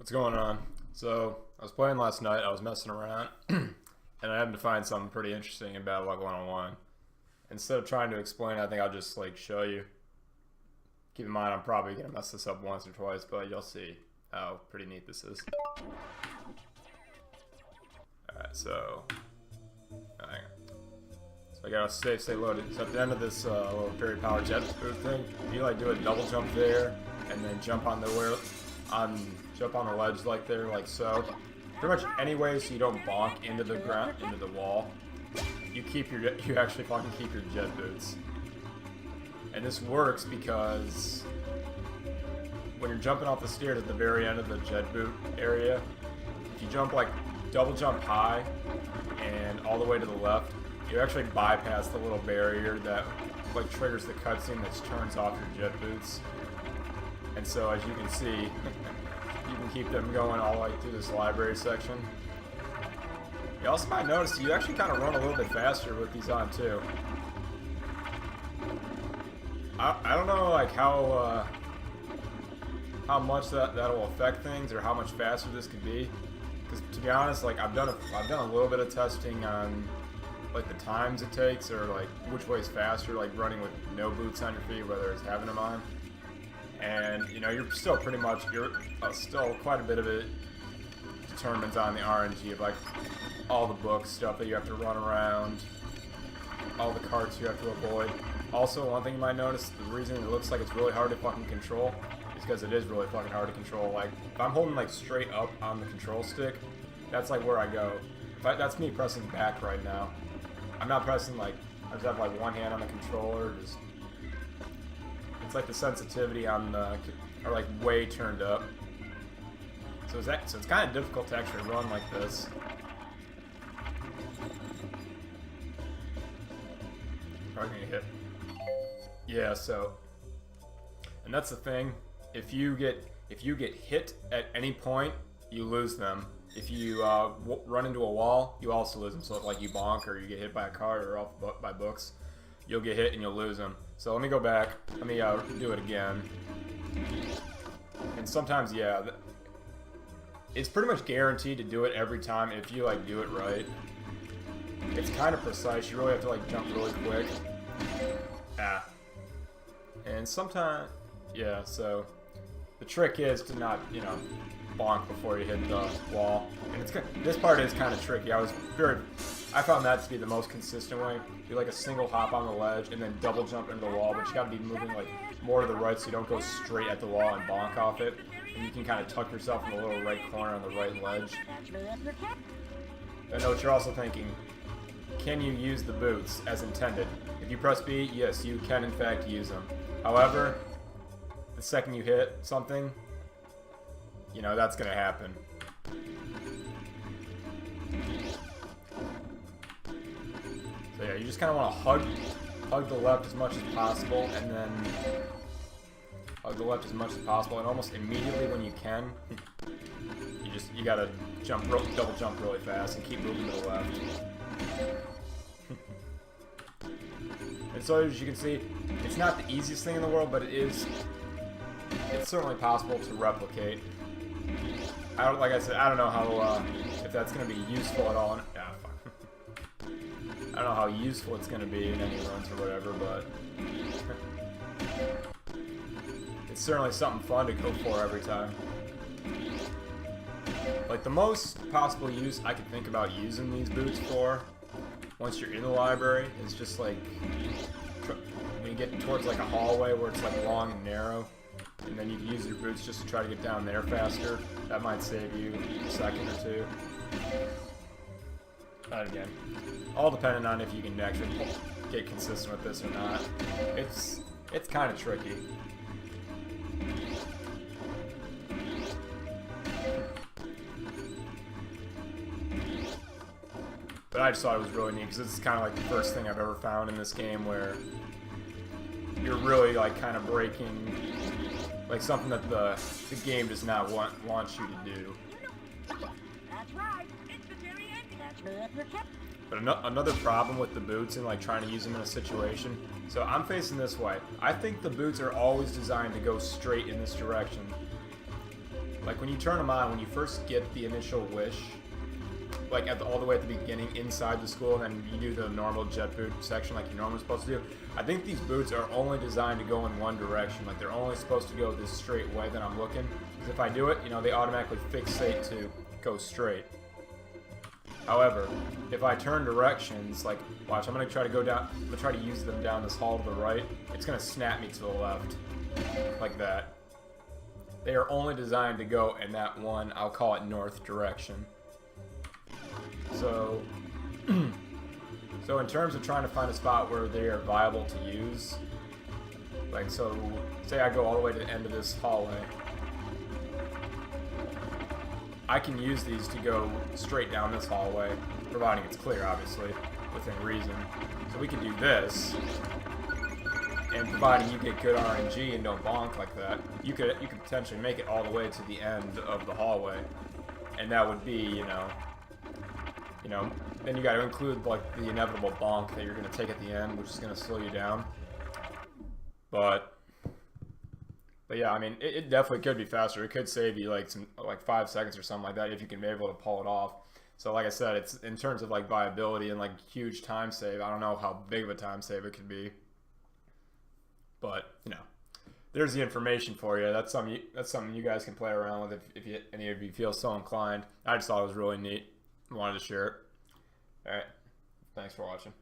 What's going on? So, I was playing last night, I was messing around, and I happened to find something pretty interesting in Battle Log 101. Instead of trying to explain, I think I'll just, show you. Keep in mind, I'm probably going to mess this up once or twice, but you'll see how pretty neat this is. Alright, so... hang on. So I got a safe state loaded. So at the end of this little very powered jet boot thing, you do a double jump there, and then jump on the jump on the ledge like so. Pretty much any way so you don't bonk into the ground, into the wall. You actually fucking keep your jet boots. And this works because when you're jumping off the stairs at the very end of the jet boot area, if you jump double jump high and all the way to the left, you actually bypass the little barrier that triggers the cutscene that turns off your jet boots. And so as you can see, you can keep them going all the way through this library section. You also might notice you actually kind of run a little bit faster with these on too. I don't know how much that'll affect things or how much faster this could be. Because to be honest, I've done a little bit of testing on the times it takes or which way is faster, running with no boots on your feet, whether it's having them on. And you're still still quite a bit of it determines on the RNG of all the books, stuff that you have to run around, all the carts you have to avoid. Also, one thing you might notice, the reason it looks like it's really hard to fucking control is because it is really fucking hard to control. If I'm holding straight up on the control stick, that's where I go. That's me pressing back right now. I'm not pressing I just have one hand on the controller, just it's the sensitivity on the are way turned up. So it's kind of difficult to actually run like this. Probably gonna hit. Yeah, so and that's the thing. If you get hit at any point, you lose them. If you run into a wall, you also lose them. So if you bonk or you get hit by a car or off by books, you'll get hit and you'll lose them. So let me go back. Let me do it again. And sometimes, yeah, it's pretty much guaranteed to do it every time if you do it right. It's kind of precise. You really have to jump really quick. Ah. And sometimes, yeah. So the trick is to not, bonk before you hit the wall. And this part is kind of tricky. I found that to be the most consistent way. Do a single hop on the ledge and then double jump into the wall, but you gotta be moving more to the right so you don't go straight at the wall and bonk off it. And you can kind of tuck yourself in the little right corner on the right ledge. I know what you're also thinking. Can you use the boots as intended? If you press B, yes, you can in fact use them. However, the second you hit something, that's gonna happen. So yeah, you just kind of want to hug the left as much as possible, and then hug the left as much as possible, and almost immediately when you can, you gotta double jump really fast and keep moving to the left. And so as you can see, it's not the easiest thing in the world, but it's certainly possible to replicate. Like I said, I don't know how if that's gonna be useful at all. I don't know how useful it's going to be in any runs or whatever, but it's certainly something fun to go for every time. The most possible use I could think about using these boots for, once you're in the library, is just when you get towards a hallway where it's long and narrow, and then you can use your boots just to try to get down there faster. That might save you a second or two. But again, all depending on if you can actually get consistent with this or not. It's kind of tricky. But I just thought it was really neat because this is kind of the first thing I've ever found in this game where you're really kind of breaking something that the game does not want you to do. That's right. It's the very end. But another problem with the boots and trying to use them in a situation. So I'm facing this way. I think the boots are always designed to go straight in this direction. when you turn them on, when you first get the initial wish, like all the way at the beginning inside the school, and then you do the normal jet boot section like you're normally supposed to do. I think these boots are only designed to go in one direction. Like they're only supposed to go this straight way that I'm looking. Because if I do it, you know, they automatically fixate to go straight. However, if I turn directions, like, watch, I'm gonna try to go down, I'm gonna try to use them down this hall to the right. It's gonna snap me to the left, like that. They are only designed to go in that one, I'll call it north direction. So, so in terms of trying to find a spot where they are viable to use, like, so, say I go all the way to the end of this hallway. I can use these to go straight down this hallway, providing it's clear, obviously, within reason. So we can do this, and providing you get good RNG and don't bonk like that, you could potentially make it all the way to the end of the hallway, and that would be, you know, then you got to include like the inevitable bonk that you're going to take at the end, which is going to slow you down. But yeah, I mean, it definitely could be faster. It could save you like 5 seconds or something like that if you can be able to pull it off. So like I said, it's in terms of like viability and like huge time save. I don't know how big of a time save it could be, but you know, there's the information for you. That's something you guys can play around with if any of you feel so inclined. I just thought it was really neat. Wanted to share it. All right, thanks for watching.